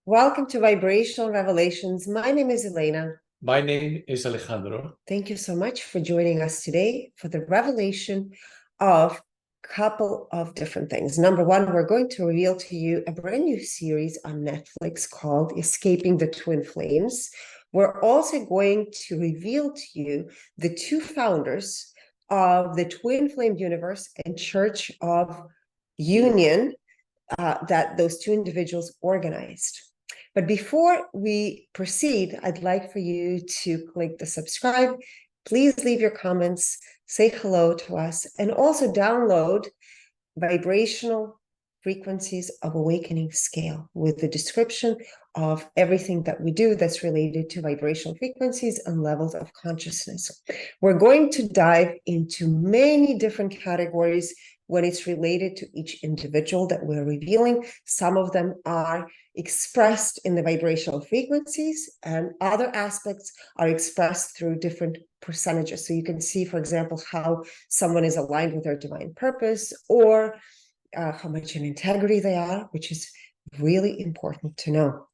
Welcome to Vibrational Revelations. My name is Elena. My name is Alejandro. Thank you so much for joining us today for the revelation of a couple of different things. Number one, we're going to reveal to you a brand new series on Netflix called Escaping the Twin Flames. We're also going to reveal to you the two founders of the Twin Flame Universe and Church of Union that those two individuals organized. But before we proceed, I'd like for you to click the subscribe. Please leave your comments, say hello to us, and also download Vibrational Frequencies of Awakening Scale with the description of everything that we do that's related to vibrational frequencies and levels of consciousness. We're going to dive into many different categories when it's related to each individual that we're revealing. Some of them are expressed in the vibrational frequencies, and other aspects are expressed through different percentages. So you can see, for example, how someone is aligned with their divine purpose, or how much in integrity they are, which is really important to know.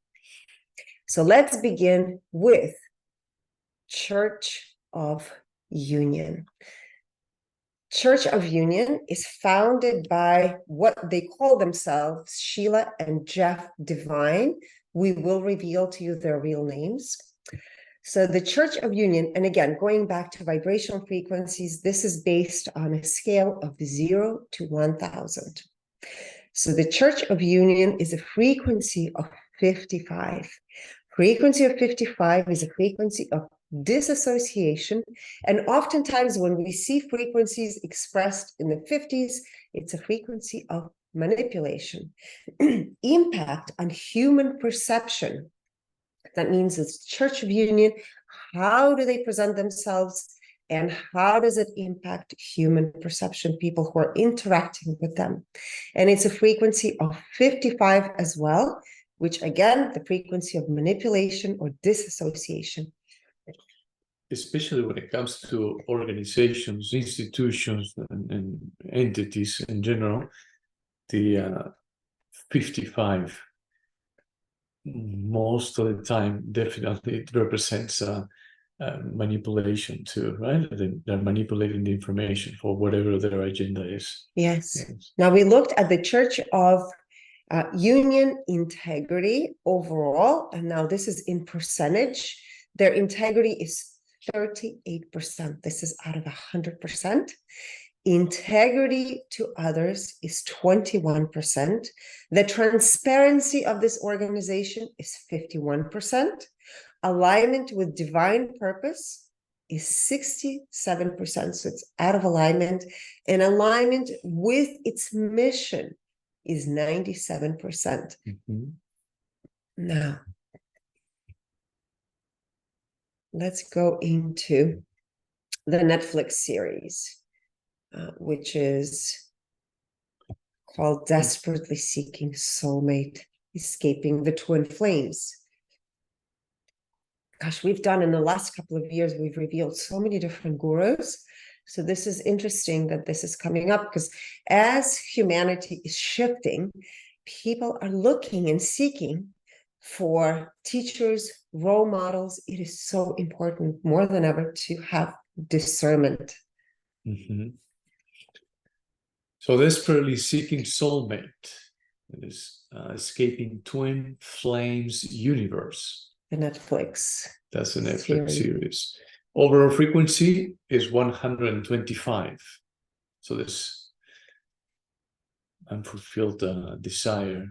So let's begin with Church of Union. Church of Union is founded by what they call themselves, Shaleia and Jeff Divine. We will reveal to you their real names. So the Church of Union, and again, going back to vibrational frequencies, this is based on a scale of 0 to 1,000. So the Church of Union is a frequency of 55. Frequency of 55 is a frequency of disassociation, and oftentimes when we see frequencies expressed in the 50s, it's a frequency of manipulation. Impact on human perception. That means it's Church of Union. How do they present themselves, and how does it impact human perception, people who are interacting with them? And it's a frequency of 55 as well, which again, the frequency of manipulation or disassociation. Especially when it comes to organizations, institutions, and entities in general, the 55, most of the time, definitely it represents manipulation too, right? They're manipulating the information for whatever their agenda is. Yes. Now we looked at the Church of Union integrity overall, and now this is in percentage. Their integrity is 38%. This is out of 100%. Integrity to others is 21%. The transparency of this organization is 51%. Alignment with divine purpose is 67%. So it's out of alignment. And alignment with its mission is 97%. Mm-hmm. Now, let's go into the Netflix series, which is called Desperately Seeking Soulmate, Escaping the Twin Flames. Gosh, we've done in the last couple of years, we've revealed so many different gurus. So this is interesting that this is coming up, because as humanity is shifting, people are looking and seeking for teachers, role models. It is so important more than ever to have discernment. Mm-hmm. So desperately seeking soulmate. It is Escaping Twin Flames Universe. The Netflix. That's the Netflix series. Overall frequency is 125. So this unfulfilled desire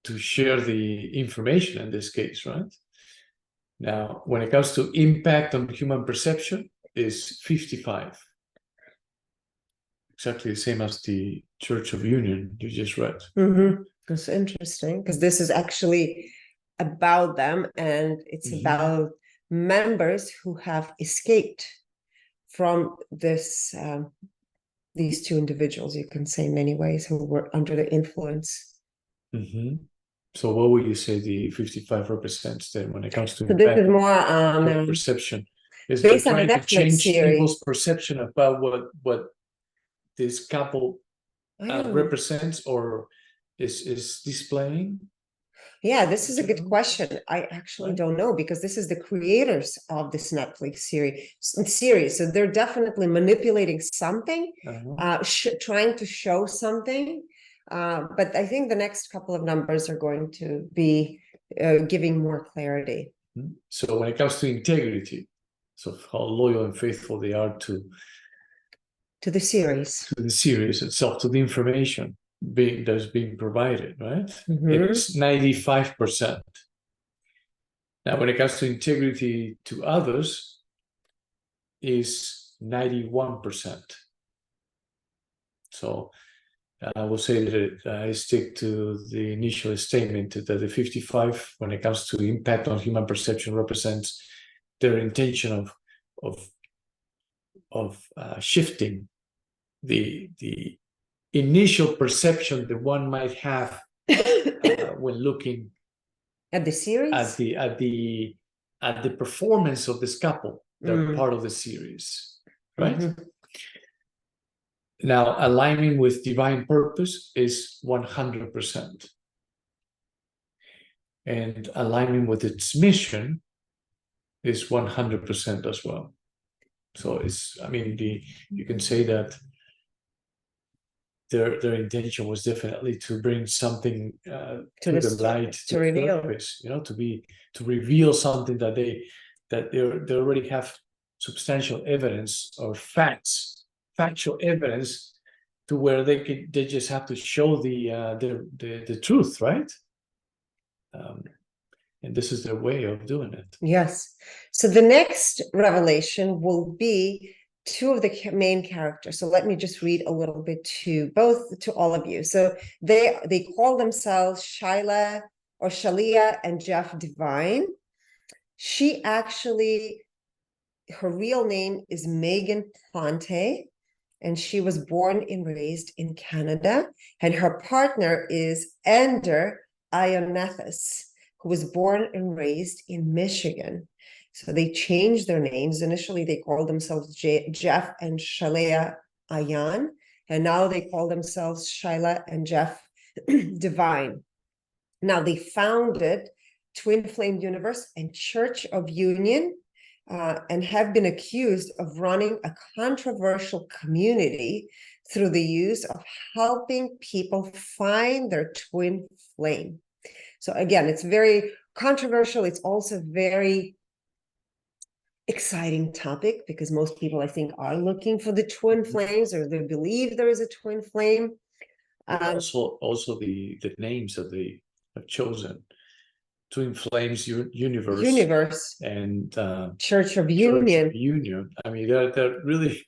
to share the information in this case, right? Now, when it comes to impact on human perception, is 55. Exactly the same as the Church of Union you just read. Mm-hmm. That's interesting, because this is actually about them, and it's about members who have escaped from this these two individuals, you can say in many ways, who were under the influence. Mm-hmm. So what would you say the 55 represents then when it comes to so this is more perception? Is based they're on a trying to change series. people's perception about what this couple represents, or is displaying? Yeah, this is a good question. I actually Right. don't know, because this is the creators of this Netflix series. So they're definitely manipulating something, trying to show something. But I think the next couple of numbers are going to be giving more clarity. So when it comes to integrity, so how loyal and faithful they are to the series, itself, to the information that's being provided, right? Mhm. It's 95%. Now, when it comes to integrity to others, is 91%. So I will say that I stick to the initial statement that the 55, when it comes to impact on human perception, represents their intention of shifting the initial perception that one might have when looking at the series, at the performance of this couple. They're part of the series, right? Mm-hmm. Now, aligning with divine purpose is 100%. And aligning with its mission is 100% as well. So it's, I mean, you can say that their intention was definitely to bring something to the light, to reveal, purpose, to reveal something that they already have substantial evidence or factual evidence, to where they just have to show the truth, right? And this is their way of doing it. Yes. So the next revelation will be two of the main characters. So let me just read a little bit to all of you. So they call themselves Shaleia and Jeff Divine. She actually, her real name is Megan Plante, and she was born and raised in Canada. And her partner is Ender Ionethus, who was born and raised in Michigan. So they changed their names. Initially, they called themselves Jeff and Shaleia Ayan, and now they call themselves Shaleia and Jeff Divine. Now they founded Twin Flame Universe and Church of Union, and have been accused of running a controversial community through the use of helping people find their twin flame. So again, it's very controversial. It's also very exciting topic, because most people, I think, are looking for the twin flames, or they believe there is a twin flame. Also the names that they have chosen: Twin Flames Universe and Church of Union. I mean, they're really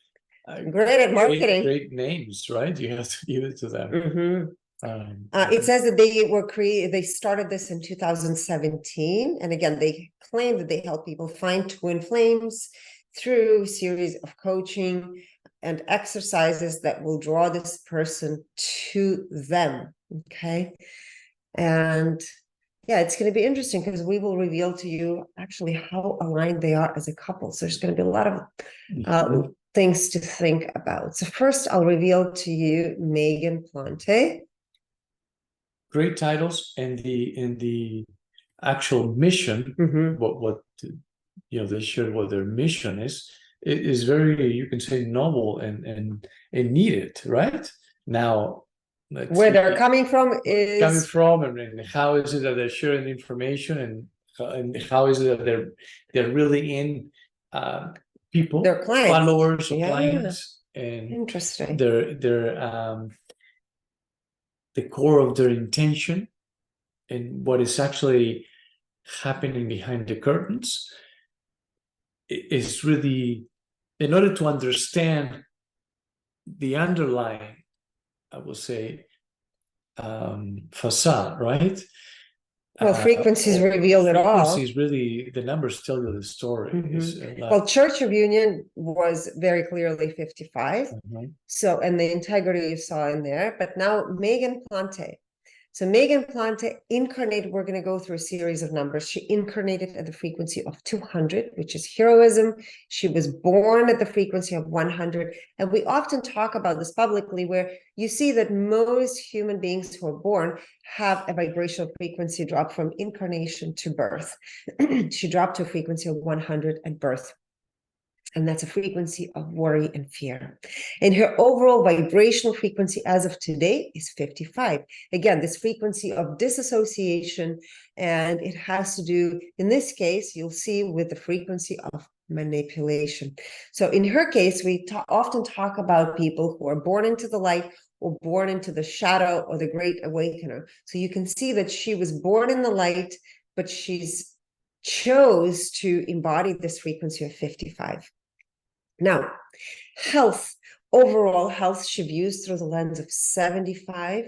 great at marketing. Great names, right? You have to give it to them. Mm-hmm. It says that they started this in 2017, and again, they claim that they help people find twin flames through a series of coaching and exercises that will draw this person to them. Okay, and yeah, it's going to be interesting, because we will reveal to you actually how aligned they are as a couple. So there's going to be a lot of things to think about. So first, I'll reveal to you Megan Plante. Great titles, and the actual mission, what they shared what their mission is. It is very, you can say, novel and needed, right? Now, where they're coming from, and how is it that they're sharing information, and how is it that they're really in people, their clients, followers, or clients, and interesting. They're the core of their intention and what is actually happening behind the curtains is really, in order to understand the underlying, I will say, facade, right? Well, frequencies reveal it all. Frequencies, really, the numbers tell you the story. Well, Church of Union was very clearly 55. So, and the integrity you saw in there. But now Megan Plante. So Megan Plante incarnated, we're going to go through a series of numbers. She incarnated at the frequency of 200, which is heroism. She was born at the frequency of 100. And we often talk about this publicly, where you see that most human beings who are born have a vibrational frequency drop from incarnation to birth. She dropped to a frequency of 100 at birth. And that's a frequency of worry and fear. And her overall vibrational frequency as of today is 55. Again, this frequency of disassociation, and it has to do, in this case, you'll see, with the frequency of manipulation. So in her case, we often talk about people who are born into the light or born into the shadow or the great awakener. So you can see that she was born in the light, but she's chose to embody this frequency of 55. Now, health, overall health, she views through the lens of 75.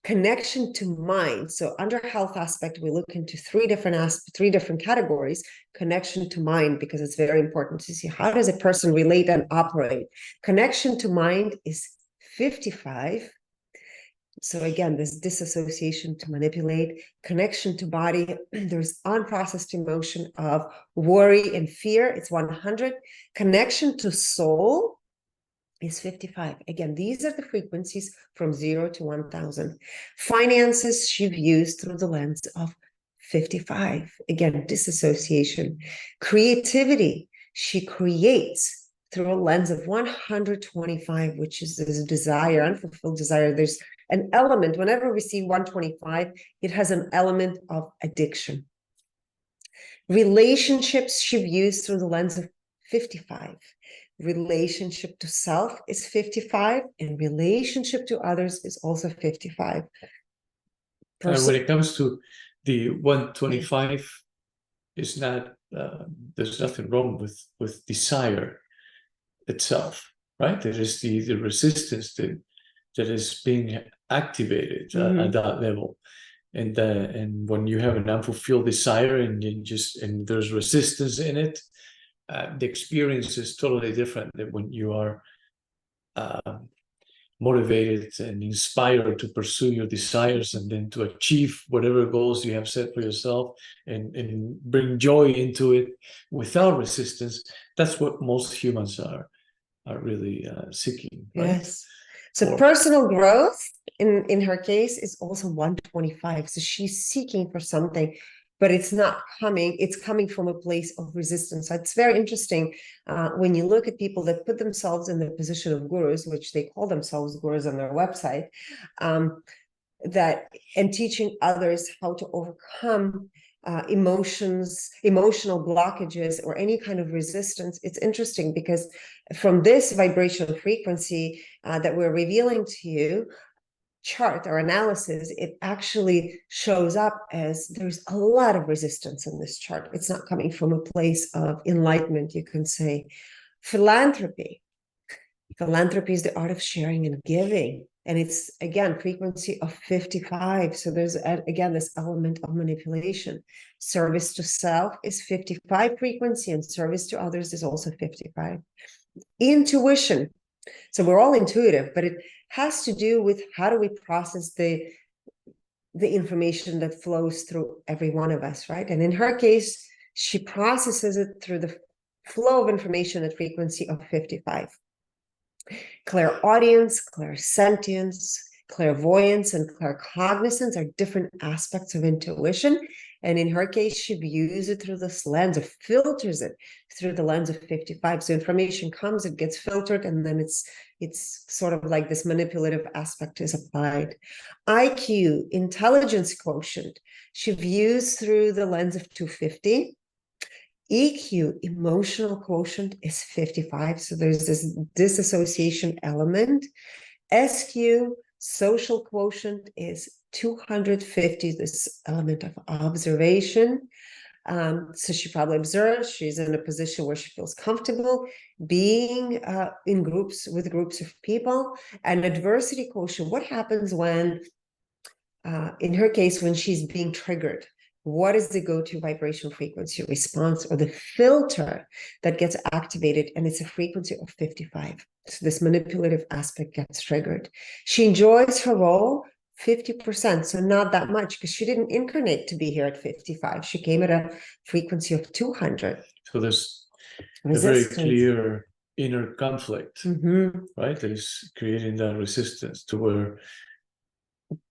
Connection to mind. So under health aspect, we look into three different categories. Connection to mind, because it's very important to see how does a person relate and operate. Connection to mind is 55. So again, this disassociation to manipulate. Connection to body, there's unprocessed emotion of worry and fear, it's 100. Connection to soul is 55. Again, these are the frequencies from 0 to 1000. Finances, she views through the lens of 55. Again, disassociation. Creativity, she creates through a lens of 125, which is this desire, unfulfilled desire. There's an element, whenever we see 125, it has an element of addiction. Relationships, she views through the lens of 55. Relationship to self is 55, and relationship to others is also 55. And when it comes to the 125, it's not, there's nothing wrong with desire itself, right? There is the resistance that is being activated at that level, and when you have an unfulfilled desire and there's resistance in it, the experience is totally different than when you are motivated and inspired to pursue your desires and then to achieve whatever goals you have set for yourself and bring joy into it without resistance. That's what most humans are really seeking, right? Yes. So personal growth in her case is also 125. So she's seeking for something, but it's not coming. It's coming from a place of resistance. So it's very interesting when you look at people that put themselves in the position of gurus, which they call themselves gurus on their website, and teaching others how to overcome emotional blockages or any kind of resistance. It's interesting because from this vibrational frequency that we're revealing to you, chart or analysis, it actually shows up as there's a lot of resistance in this chart. It's not coming from a place of enlightenment, you can say. Philanthropy is the art of sharing and giving. And it's, again, frequency of 55. So there's, again, this element of manipulation. Service to self is 55 frequency, and service to others is also 55. Intuition. So we're all intuitive, but it has to do with how do we process the information that flows through every one of us, right? And in her case, she processes it through the flow of information at frequency of 55. Clairaudience, clairsentience, clairvoyance, and claircognizance are different aspects of intuition. And in her case, she views it through this lens, or filters it through the lens of 55. So information comes, it gets filtered, and then it's sort of like this manipulative aspect is applied. IQ, intelligence quotient, she views through the lens of 250. EQ, emotional quotient, is 55. So there's this disassociation element. SQ, social quotient, is 250, this element of observation. So she probably observes, she's in a position where she feels comfortable being in groups, with groups of people. And adversity quotient, what happens when, in her case, when she's being triggered? What is the go-to vibrational frequency response, or the filter that gets activated? And it's a frequency of 55. So this manipulative aspect gets triggered. She enjoys her role 50%. So not that much, because she didn't incarnate to be here at 55. She came at a frequency of 200. So there's a very clear inner conflict, right? That is creating that resistance to where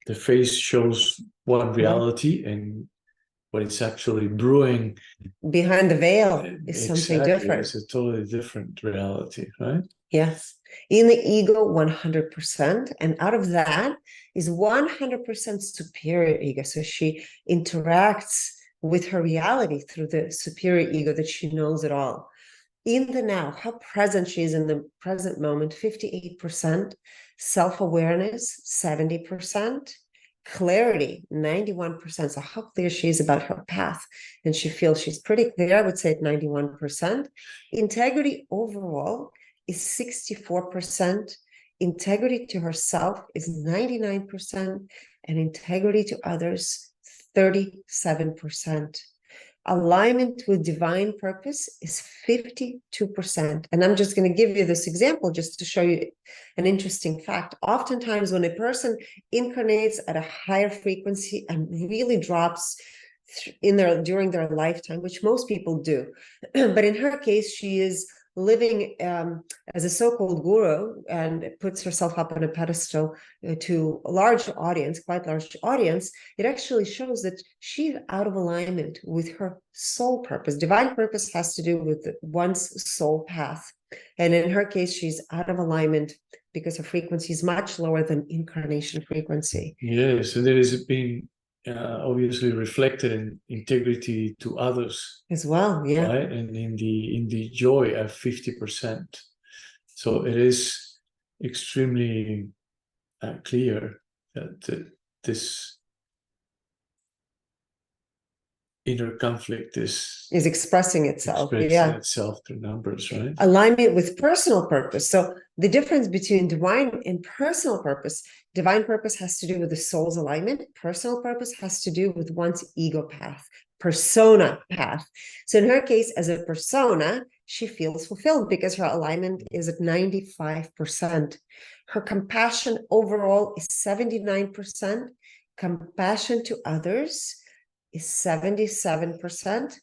the face shows one reality and what it's actually brewing behind the veil is something different. It's a totally different reality, right? Yes. In the ego, 100%. And out of that is 100% superior ego. So she interacts with her reality through the superior ego, that she knows it all. In the now, how present she is in the present moment, 58%. Self-awareness, 70%. Clarity, 91%. So how clear she is about her path. And she feels she's pretty clear, I would say at 91%. Integrity overall is 64%. Integrity to herself is 99%. And integrity to others, 37%. Alignment with divine purpose is 52%. And I'm just going to give you this example just to show you an interesting fact. Oftentimes when a person incarnates at a higher frequency and really drops during their lifetime, which most people do, but in her case, she is living as a so-called guru and puts herself up on a pedestal to a large audience, quite large audience. It actually shows that she's out of alignment with her soul purpose. Divine purpose has to do with one's soul path. And in her case, she's out of alignment because her frequency is much lower than incarnation frequency. Yes, so there is being obviously reflected in integrity to others as well, yeah, right? And in the joy at 50%. So it is extremely clear that this inner conflict is expressing itself through numbers, right? Alignment with personal purpose. So the difference between divine and personal purpose, divine purpose has to do with the soul's alignment. Personal purpose has to do with one's ego path, persona path. So in her case, as a persona, she feels fulfilled because her alignment is at 95%. Her compassion overall is 79%. Compassion to others is 77%,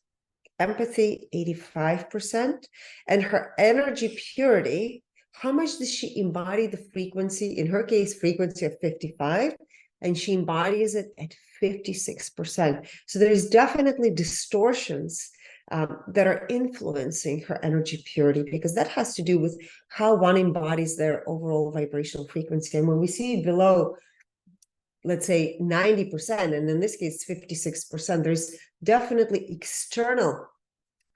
empathy 85%, and her energy purity, how much does she embody the frequency? In her case, frequency of 55, and she embodies it at 56%. So there is definitely distortions that are influencing her energy purity, because that has to do with how one embodies their overall vibrational frequency. And when we see below, let's say 90%, and in this case 56%, there's definitely external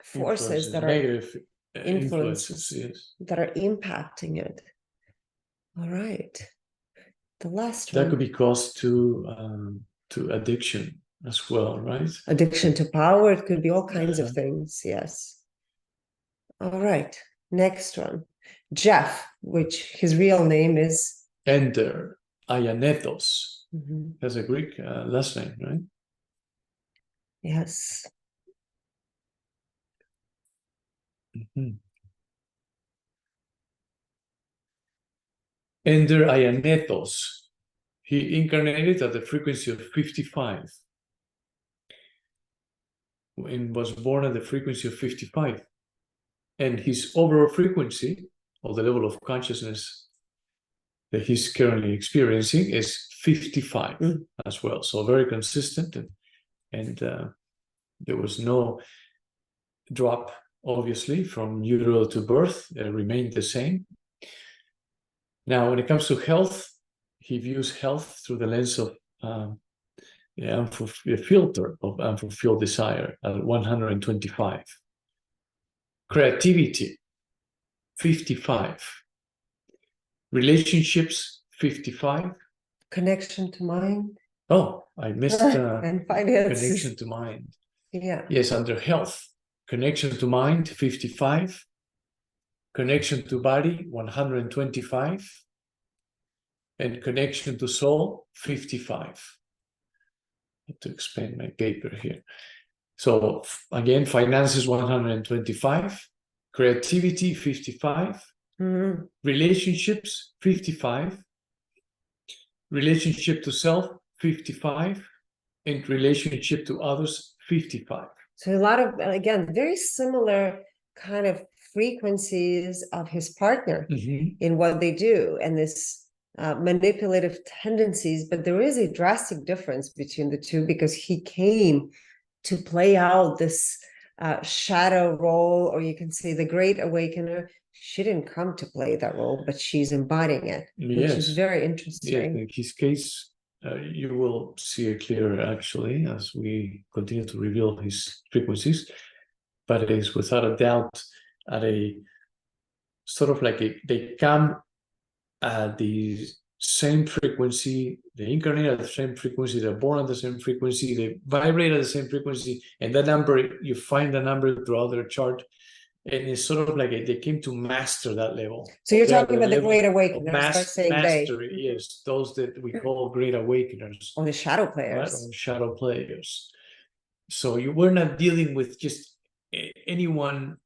forces that are negative influences, yes, that are impacting it. All right, the last that one could be caused to addiction as well, right? Addiction to power. It could be all kinds of things. Yes. All right, next one, Jeff, which his real name is Ender Ianetos. That's a Greek last name, right? Yes. Ender Ianetos. He incarnated at the frequency of 55 and was born at the frequency of 55. And his overall frequency, or the level of consciousness that he's currently experiencing, is 55 as well. So very consistent, and there was no drop, obviously, from utero to birth. It remained the same. Now, when it comes to health, he views health through the lens of the filter of unfulfilled desire at 125. Creativity, 55. Relationships, 55. Connection to mind. Oh, I missed and finances. Connection to mind. Yeah. Yes, under health, connection to mind, 55. Connection to body, 125. And connection to soul, 55. I have to explain my paper here. So again, finances, 125. Creativity, 55. Relationships, 55. relationship to self, 55, and relationship to others, 55. So a lot of, again, very similar kind of frequencies of his partner in what they do, and this manipulative tendencies. But there is a drastic difference between the two, because he came to play out this shadow role, or you can say the Great Awakener. She didn't come to play that role, but she's embodying it, which is very interesting. Yeah, in his case, you will see it clearer, actually, as we continue to reveal his frequencies. But it is without a doubt at a sort of like they come at the same frequency, they incarnate at the same frequency, they're born at the same frequency, they vibrate at the same frequency, and that number, you find the number throughout their chart, and it's sort of like they came to master that level. So you're talking about the Great Awakeners by saying mastery, yes, those that we call Great Awakeners. Or the shadow players. Right? Or shadow players. So we're not dealing with just anyone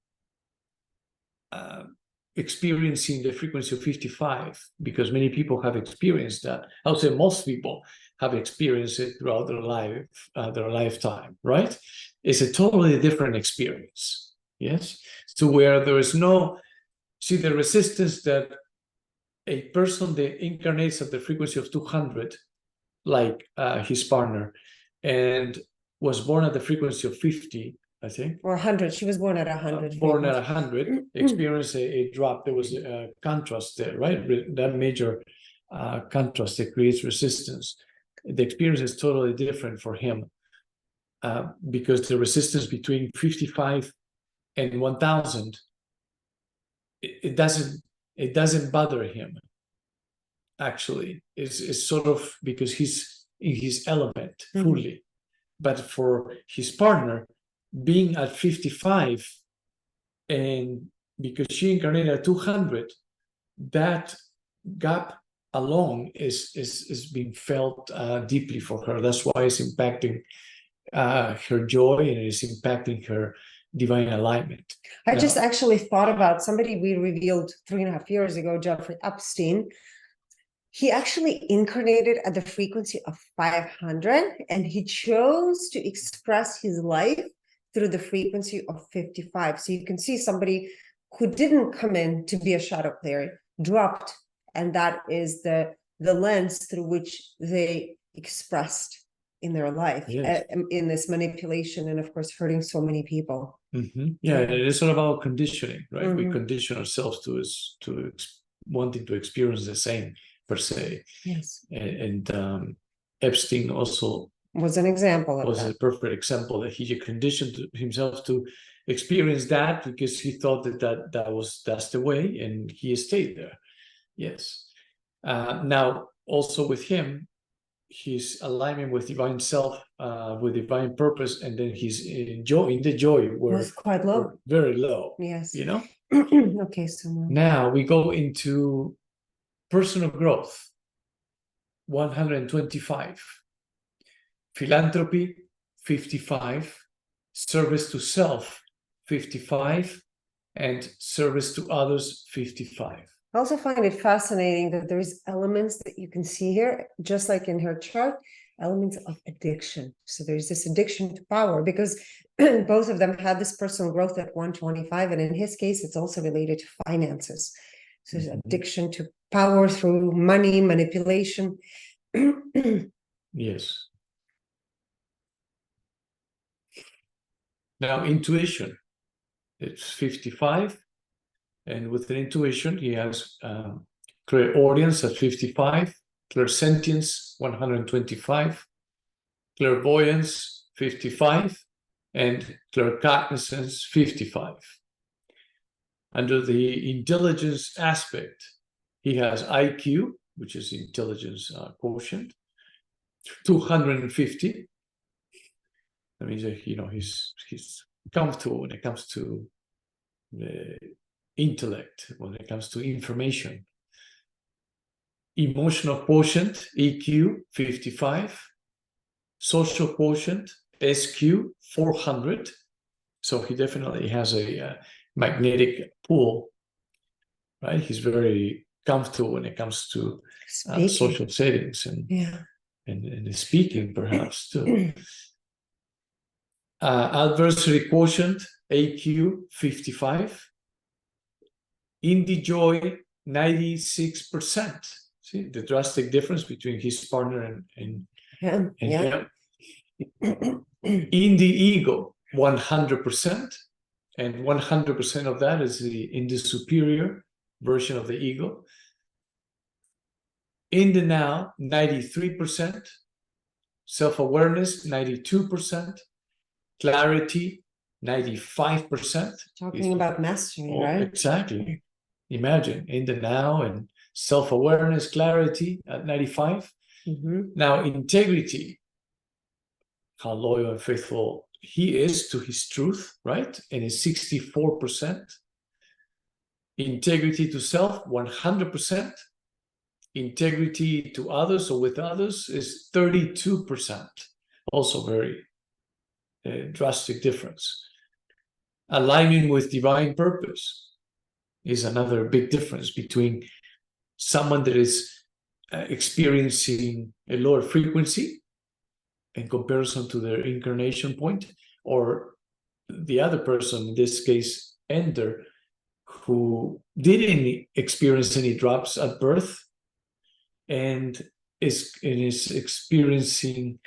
experiencing the frequency of 55, because many people have experienced that. I would say most people have experienced it throughout their life, their lifetime, right? It's a totally different experience, yes? So where there is no, see, the resistance that a person that incarnates at the frequency of 200, like his partner, and was born at the frequency of 50, I think. Or 100. She was born at 100. Born at 100, experienced a drop. There was a contrast there, right? That major contrast that creates resistance. The experience is totally different for him because the resistance between 55 and 1000, it doesn't bother him. Actually, it's sort of because he's in his element fully. But for his partner, being at 55, and because she incarnated at 200, that gap alone is being felt deeply for her. That's why it's impacting her joy, and it is impacting her divine alignment. I just actually thought about somebody we revealed 3.5 years ago, Jeffrey Epstein. He actually incarnated at the frequency of 500, and he chose to express his life through the frequency of 55. So you can see somebody who didn't come in to be a shadow player dropped, and that is the lens through which they expressed in their life, in this manipulation, and of course hurting so many people. Yeah, it is all about conditioning, right? We condition ourselves to wanting to experience the same, per se. Yes. And Epstein also was an example of that. A perfect example that he conditioned himself to experience that because he thought that's the way, and he stayed there. Yes. Now also with him, his alignment with divine self, with divine purpose, and then his the joy was quite low, very low. Yes. You know. Okay, so now we go into personal growth, 125, philanthropy, 55, service to self, 55, and service to others, 55. I also find it fascinating that there's elements that you can see here, just like in her chart, elements of addiction. So there's this addiction to power, because both of them had this personal growth at 125, and in his case, it's also related to finances. So there's addiction to power through money, manipulation. Yes. Now, intuition, it's 55. And with an intuition, he has clairaudience at 55, clairsentience, 125, clairvoyance, 55, and claircognizance, 55. Under the intelligence aspect, he has IQ, which is intelligence quotient, 250. That means that, he's comfortable when it comes to the intellect, when it comes to information. Emotional quotient, EQ, 55. Social quotient, SQ, 400. So he definitely has a magnetic pull, right? He's very comfortable when it comes to social settings and speaking, perhaps too. Adversary quotient, AQ 55. Indie joy, 96%. See the drastic difference between his partner and him. In the ego, 100%, and 100% of that is in the superior version of the ego. In the now, 93%, self-awareness, 92%, clarity, 95%. Talking about mastery, right? Exactly. Imagine in the now and self-awareness, clarity at 95. Now, integrity, how loyal and faithful he is to his truth, right? And it's 64%. Integrity to self, 100%. Integrity to others or with others is 32%. Also very drastic difference. Alignment with divine purpose is another big difference between someone that is experiencing a lower frequency in comparison to their incarnation point, or the other person, in this case, Ender, who didn't experience any drops at birth and is experiencing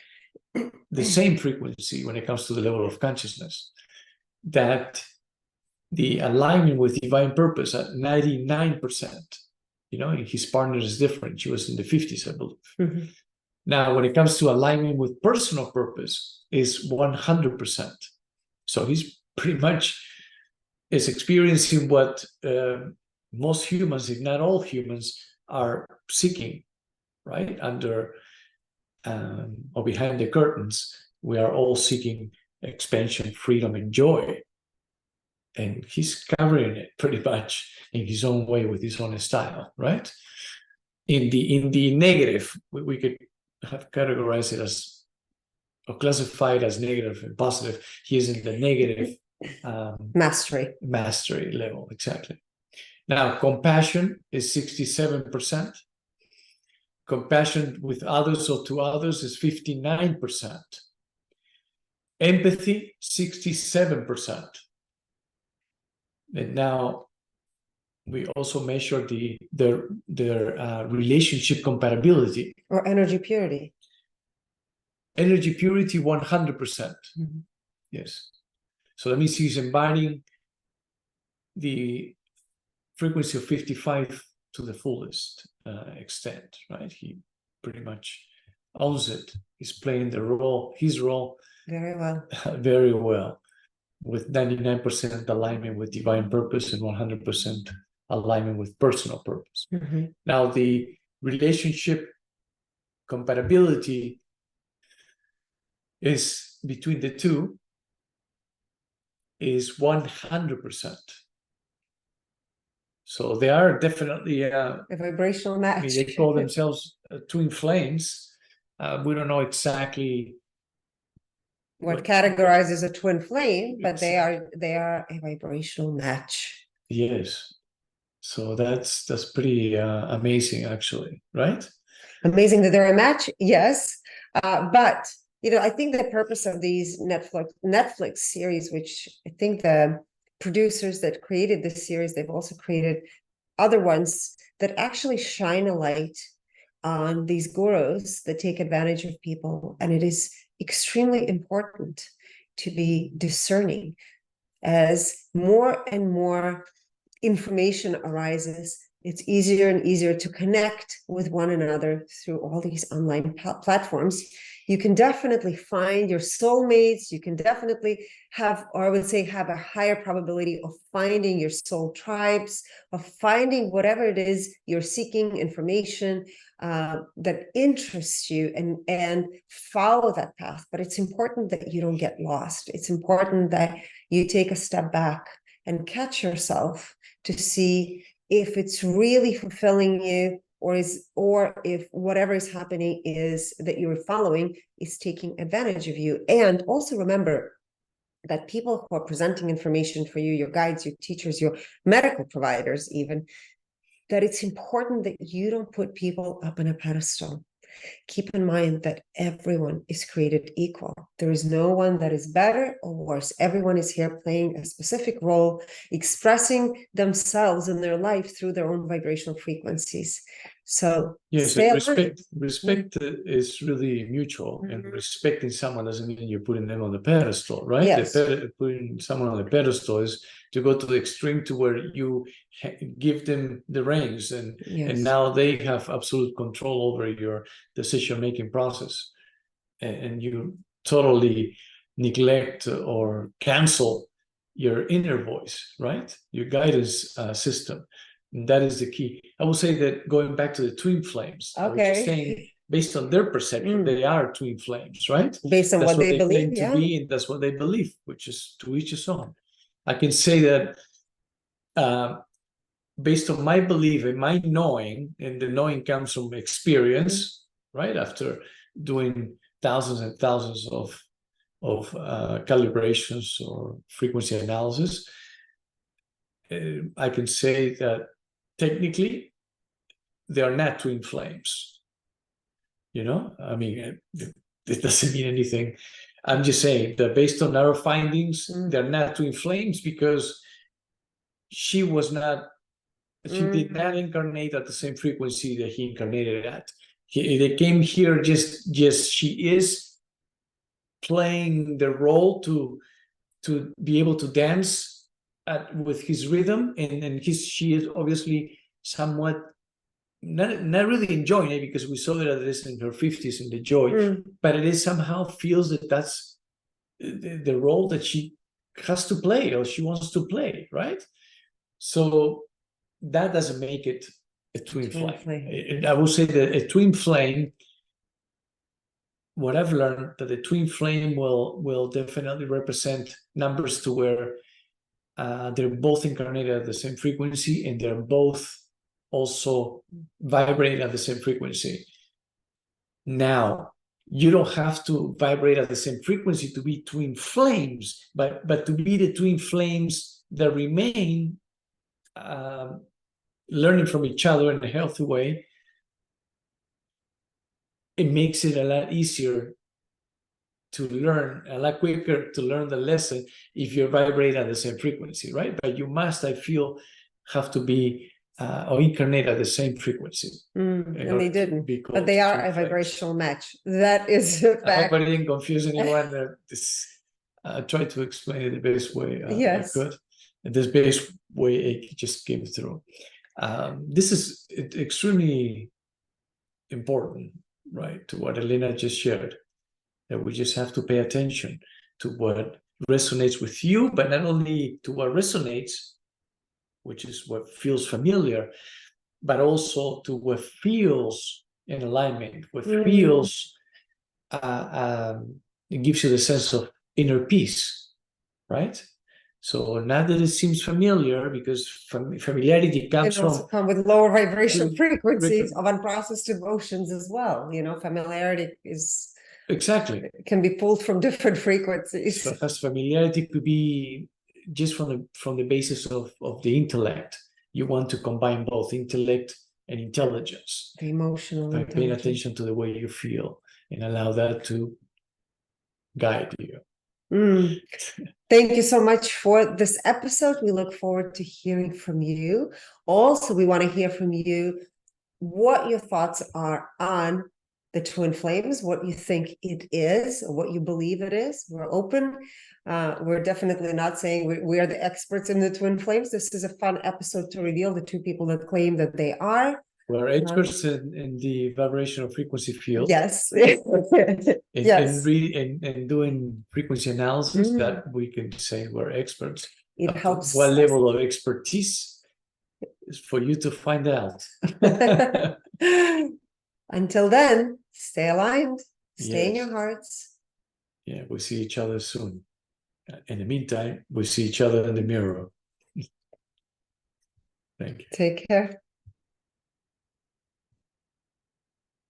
the same frequency when it comes to the level of consciousness. That the alignment with divine purpose at 99%, and his partner is different. She was in the 50s, I believe. Now, when it comes to alignment with personal purpose, is 100%. So he's pretty much is experiencing what most humans, if not all humans, are seeking, right? Under or behind the curtains, we are all seeking expansion, freedom, and joy. And he's covering it pretty much in his own way with his own style, right? In the negative, we could have categorized it as or classified as negative and positive. He is in the negative mastery level, exactly. Now, compassion is 67%. Compassion with others or to others is 59%. Empathy, 67%. And now we also measure their relationship compatibility. Or energy purity. Energy purity, 100%. Yes. So that means he's embodying the frequency of 55 to the fullest extent, right? He pretty much owns it. He's playing his role very well. Very well, with 99% alignment with divine purpose and 100% alignment with personal purpose. Now, the relationship compatibility is between the two is 100%. So they are definitely a vibrational match. They call themselves twin flames. We don't know exactly what categorizes a twin flame, but they are a vibrational match. Yes. So that's pretty amazing, actually, right? Amazing that they're a match, yes. But I think the purpose of these Netflix series, which I think the producers that created this series, they've also created other ones that actually shine a light on these gurus that take advantage of people. And it is extremely important to be discerning as more and more information arises. It's easier and easier to connect with one another through all these online platforms. You can definitely find your soulmates. You can definitely have, or I would say, have a higher probability of finding your soul tribes, of finding whatever it is you're seeking information that interests you, and follow that path. But it's important that you don't get lost. It's important that you take a step back and catch yourself to see if it's really fulfilling you, or if whatever is happening is that you're following is taking advantage of you. And also remember that people who are presenting information for you, your guides, your teachers, your medical providers even, that it's important that you don't put people up on a pedestal. Keep in mind that everyone is created equal. There is no one that is better or worse. Everyone is here playing a specific role, expressing themselves in their life through their own vibrational frequencies. So yes, respect is really mutual, and respecting someone doesn't mean you're putting them on the pedestal, right? Yes. Putting someone on the pedestal is to go to the extreme to where you give them the reins, and now they have absolute control over your decision-making process, and you totally neglect or cancel your inner voice, right? Your guidance system. And that is the key. I will say that going back to the twin flames, I was just saying, based on their perception, they are twin flames, right? Based on what they believe, claim to be, and that's what they believe, which is to each his own. I can say that based on my belief and my knowing, and the knowing comes from experience, right? After doing thousands and thousands of calibrations or frequency analysis, I can say that technically they are not twin flames. I mean, it doesn't mean anything. I'm just saying that based on our findings, they're not twin flames, because she did not incarnate at the same frequency that he incarnated at. They came here just she is playing the role to be able to dance with his rhythm, and she is obviously somewhat not really enjoying it, because we saw that it is in her 50s in the joy, but it is somehow feels that that's the role that she has to play, or she wants to play, right? So that doesn't make it a twin flame. I will say that a twin flame, what I've learned, that the twin flame will definitely represent numbers to where they're both incarnated at the same frequency, and they're both also vibrating at the same frequency. Now, you don't have to vibrate at the same frequency to be twin flames, but to be the twin flames that remain learning from each other in a healthy way, it makes it a lot easier to learn, a lot quicker to learn the lesson if you vibrate at the same frequency, right? But you must, I feel, have to be or incarnate at the same frequency. And they didn't, but they are a vibrational match. That is a fact. I hope I didn't confuse anyone. I tried to explain it the best way I could. And this best way it just came through. This is extremely important, right, to what Elena just shared, that we just have to pay attention to what resonates with you, but not only to what resonates, which is what feels familiar, but also to what feels in alignment, what feels, it gives you the sense of inner peace, right? So now that it seems familiar, because familiarity comes from... It also come with lower vibration frequencies of unprocessed emotions as well. Familiarity is... Exactly. Can be pulled from different frequencies. So as familiarity could be just from the basis of the intellect. You want to combine both intellect and intelligence. The emotional by paying attention to the way you feel and allow that to guide you. Thank you so much for this episode. We look forward to hearing from you. Also, we want to hear from you what your thoughts are on the twin flames, what you think it is, or what you believe it is. We're open. We're definitely not saying we are the experts in the twin flames. This is a fun episode to reveal the two people that claim that they are. We're experts in the vibrational frequency field. Yes. And doing frequency analysis, that we can say we're experts. It helps. What level of expertise is for you to find out. Until then, stay aligned, stay in your hearts. Yeah, we'll see each other soon. In the meantime, we'll see each other in the mirror. Thank you. Take care.